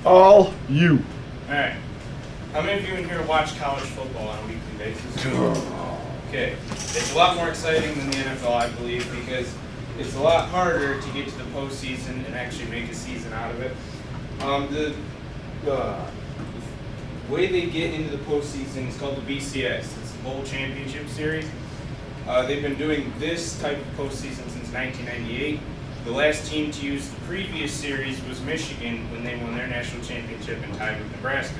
All you. Alright. How many of you in here watch college football on a weekly basis? Okay. It's a lot more exciting than the NFL, I believe, because it's a lot harder to get to the postseason and actually make a season out of it. The way they get into the postseason is called the BCS. It's the Bowl Championship Series. They've been doing this type of postseason since 1998. The last team to use the previous series was Michigan when they won their national championship and tied with Nebraska.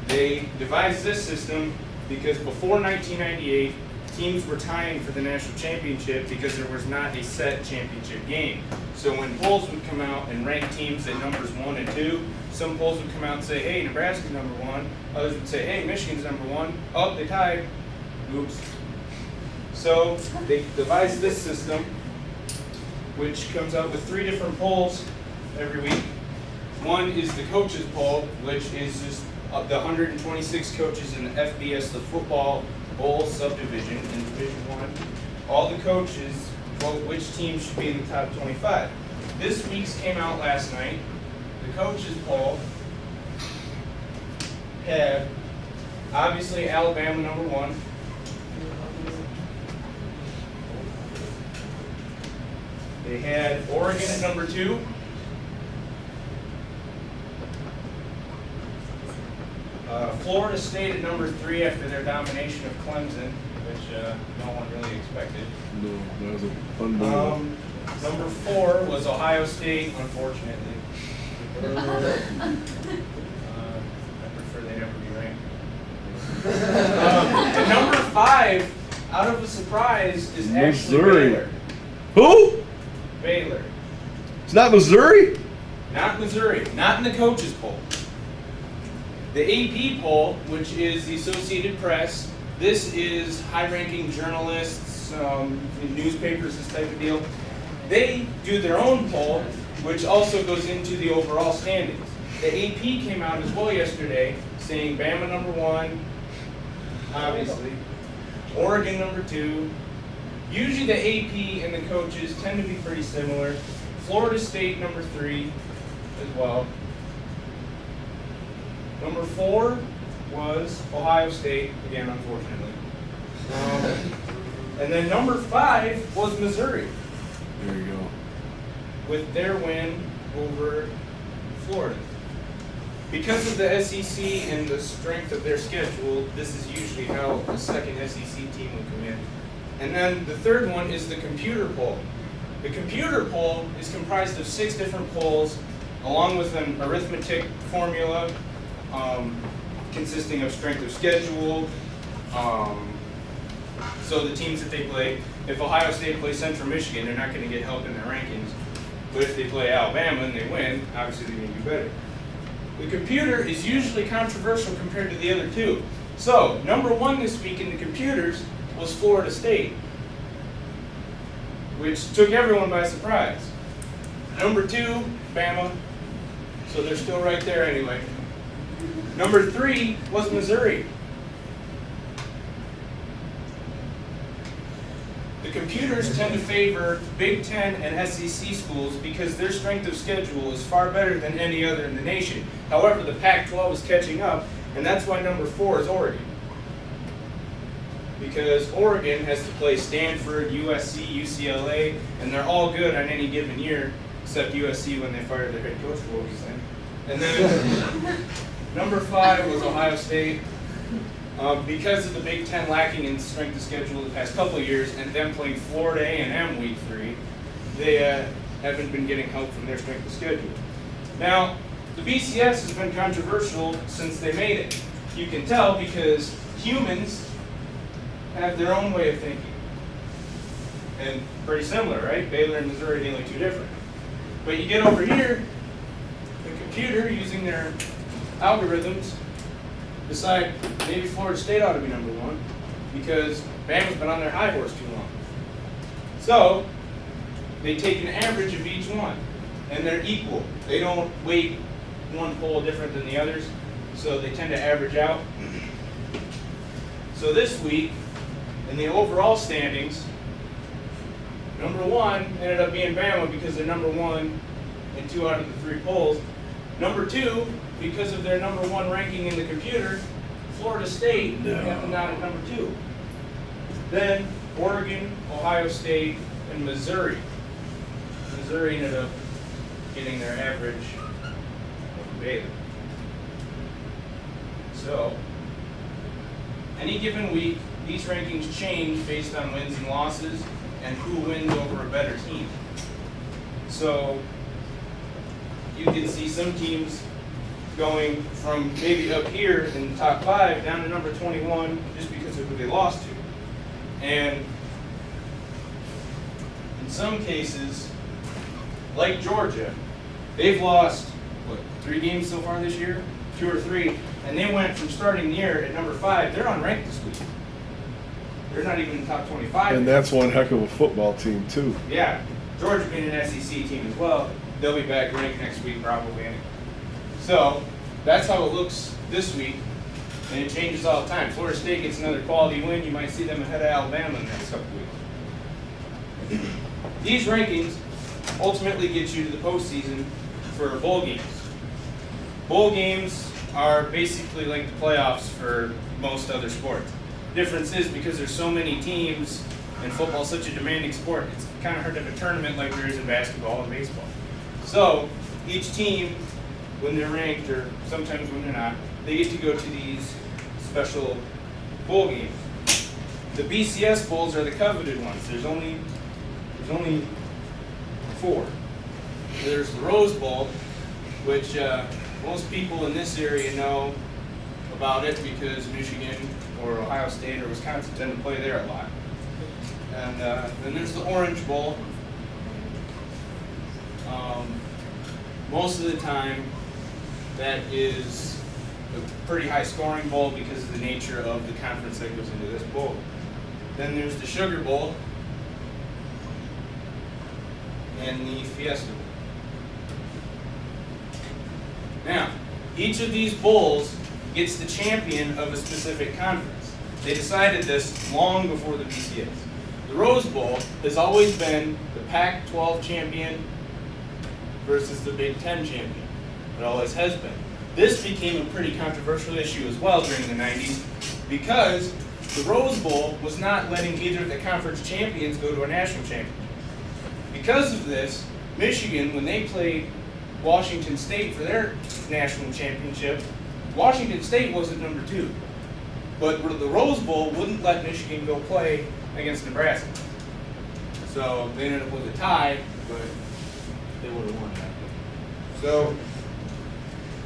They devised this system because before 1998, teams were tying for the national championship because there was not a set championship game. So when polls would come out and rank teams at numbers 1 and 2, some polls would come out and say, hey, Nebraska's number 1. Others would say, hey, Michigan's number 1. Oh, they tied. Oops. So they devised this system, which comes out with 3 different polls every week. One is the coaches poll, which is just the 126 coaches in the FBS, the football bowl subdivision in Division 1. All the coaches vote which team should be in the top 25. This week's came out last night. The coaches poll had, obviously, Alabama number 1. They had Oregon at number 2. Florida State at number 3 after their domination of Clemson, which no one really expected. No, that was a fun one. Number 4 was Ohio State, unfortunately. I prefer they never be ranked. And number 5, out of a surprise, is actually Missouri. Baylor. Who? Baylor. It's not Missouri? Not Missouri. Not in the coaches poll. The AP poll, which is the Associated Press, this is high-ranking journalists, newspapers, this type of deal. They do their own poll, which also goes into the overall standings. The AP came out as well yesterday, saying Bama number 1, obviously, Oregon number 2. Usually the AP and the coaches tend to be pretty similar. Florida State number 3 as well. Number 4 was Ohio State, again, unfortunately. And then number 5 was Missouri, There you go. with their win over Florida. Because of the SEC and the strength of their schedule, this is usually how the second SEC team will come in. And then the third one is the computer poll. The computer poll is comprised of 6 different polls, along with an arithmetic formula, consisting of strength of schedule, so the teams that they play. If Ohio State plays Central Michigan, they're not going to get help in their rankings. But if they play Alabama and they win, obviously they're going to do better. The computer is usually controversial compared to the other 2. So, number 1 this week in the computers was Florida State, which took everyone by surprise. Number 2, Bama, so they're still right there anyway. Number 3 was Missouri. The computers tend to favor Big Ten and SEC schools because their strength of schedule is far better than any other in the nation. However, the Pac-12 is catching up, and that's why number 4 is Oregon. Because Oregon has to play Stanford, USC, UCLA, and they're all good on any given year, except USC when they fired their head coach for what he's saying. And then number 5 was Ohio State. Because of the Big Ten lacking in strength of schedule the past couple of years, and them playing Florida A&M week 3, they haven't been getting help from their strength of schedule. Now, the BCS has been controversial since they made it. You can tell because humans have their own way of thinking. And pretty similar, right? Baylor and Missouri are the only 2 different. But you get over here, the computer, using their algorithms, decide maybe Florida State ought to be number 1 because Bama's been on their high horse too long. So they take an average of each one, and they're equal. They don't weight one poll different than the others, so they tend to average out. So this week, in the overall standings, number 1 ended up being Bama because they're number 1 in 2 out of the 3 polls. Number 2, because of their number 1 ranking in the computer, Florida State happened down at number 2. Then Oregon, Ohio State, and Missouri. Missouri ended up getting their average of Baylor. So, any given week, these rankings change based on wins and losses and who wins over a better team. So, you can see some teams going from maybe up here in the top 5 down to number 21 just because of who they lost to. And in some cases, like Georgia, they've lost, 3 games so far this year? 2 or 3, and they went from starting the year at number 5, they're unranked this week. They're not even in the top 25. And that's one heck of a football team, too. Yeah, Georgia being an SEC team as well. They'll be back ranked next week probably. So that's how it looks this week, and it changes all the time. Florida State gets another quality win. You might see them ahead of Alabama in the next couple weeks. These rankings ultimately get you to the postseason for bowl games. Bowl games are basically like the playoffs for most other sports. Difference is because there's so many teams and football's such a demanding sport, it's kind of hard to have a tournament like there is in basketball and baseball. So each team, when they're ranked, or sometimes when they're not, they get to go to these special bowl games. The BCS bowls are the coveted ones. There's only 4. There's the Rose Bowl, which most people in this area know about it because Michigan or Ohio State or Wisconsin tend to play there a lot. And then there's the Orange Bowl. Most of the time, that is a pretty high scoring bowl because of the nature of the conference that goes into this bowl. Then there's the Sugar Bowl and the Fiesta Bowl. Now, each of these bowls gets the champion of a specific conference. They decided this long before the BCS. The Rose Bowl has always been the Pac-12 champion versus the Big Ten champion. It always has been. This became a pretty controversial issue as well during the 90s because the Rose Bowl was not letting either of the conference champions go to a national championship. Because of this, Michigan, when they played Washington State for their national championship, Washington State wasn't number 2. But the Rose Bowl wouldn't let Michigan go play against Nebraska. So they ended up with a tie, but they would have won that. So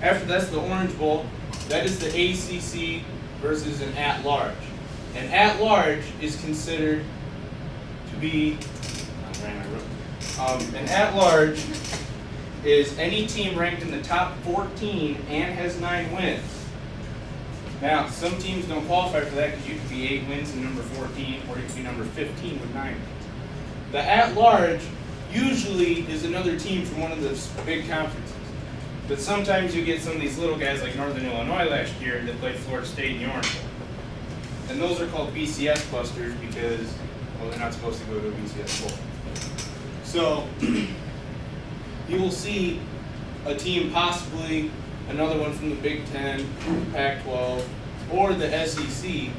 after that's the Orange Bowl. That is the ACC versus an at-large. An at-large is considered to be, an at-large is any team ranked in the top 14 and has 9 wins. Now, some teams don't qualify for that because you could be 8 wins and number 14, or you could be number 15 with 9 wins. The at-large usually is another team from one of the big conferences. But sometimes you get some of these little guys like Northern Illinois last year that played Florida State in the Orange Bowl. And those are called BCS busters because, well, they're not supposed to go to a BCS bowl. So, you will see a team, possibly another one from the Big Ten, Pac-12, or the SEC,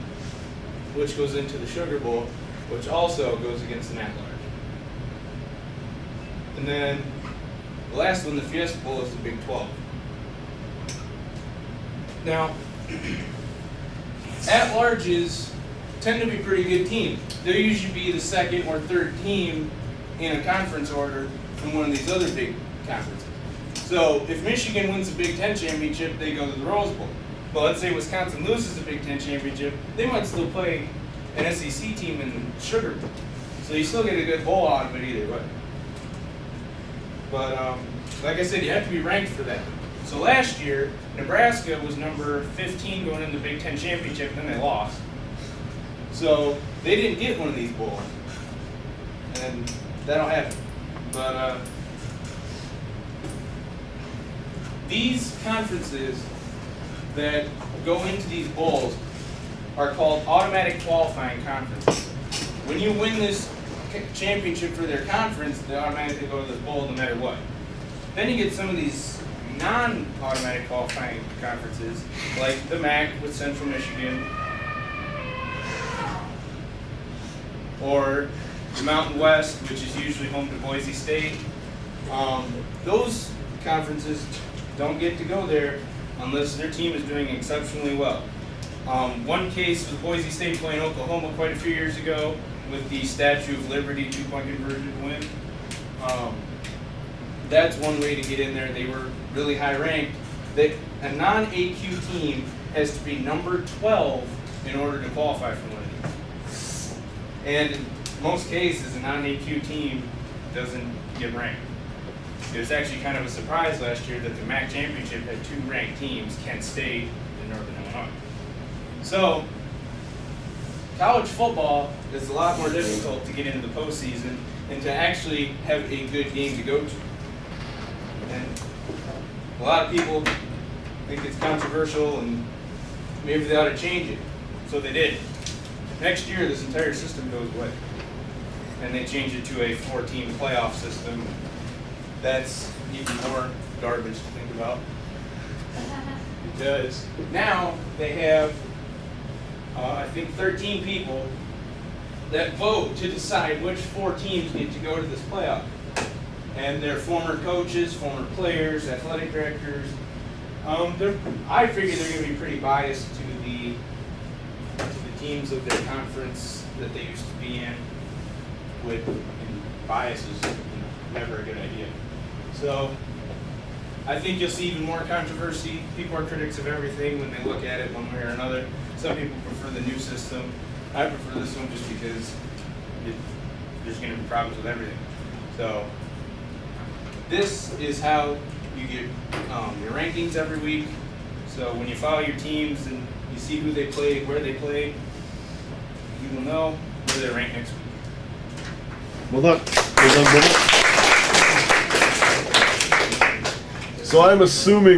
which goes into the Sugar Bowl, which also goes against an at-large. And then the last one, the Fiesta Bowl, is the Big 12. Now, at-larges tend to be pretty good teams. They'll usually be the second or third team in a conference order from one of these other big conferences. So if Michigan wins the Big Ten championship, they go to the Rose Bowl. But let's say Wisconsin loses the Big Ten championship, they might still play an SEC team in Sugar Bowl. So you still get a good bowl out of it either way. But like I said, you have to be ranked for that. So last year, Nebraska was number 15 going into the Big Ten championship, and then they lost. So they didn't get one of these bowls. And that'll happen. But these conferences that go into these bowls are called automatic qualifying conferences. When you win this championship for their conference, they automatically go to this bowl no matter what. Then you get some of these non-automatic qualifying conferences, like the MAC with Central Michigan, or the Mountain West, which is usually home to Boise State. Those conferences don't get to go there unless their team is doing exceptionally well. One case was Boise State playing Oklahoma quite a few years ago with the Statue of Liberty 2-point conversion win. That's one way to get in there. They were really high ranked. A non-AQ team has to be number 12 in order to qualify for one of these. And in most cases, a non-AQ team doesn't get ranked. It was actually kind of a surprise last year that the MAC championship had 2 ranked teams, Kent State and Northern Illinois. So, college football is a lot more difficult to get into the postseason and to actually have a good game to go to. And a lot of people think it's controversial and maybe they ought to change it. So they did. Next year, this entire system goes away. And they change it to a 4-team playoff system. That's even more garbage to think about. Because now they have, I think, 13 people that vote to decide which 4 teams get to go to this playoff. And they're former coaches, former players, athletic directors. I figure they're going to be pretty biased to the teams of their conference that they used to be in. And bias is never a good idea. So I think you'll see even more controversy. People are critics of everything when they look at it one way or another. Some people prefer the new system. I prefer this one just because there's going to be problems with everything. So this is how you get your rankings every week. So when you follow your teams and you see who they play, where they play, you will know where they're ranked next week. Well done. Well done, Bubba. So I'm assuming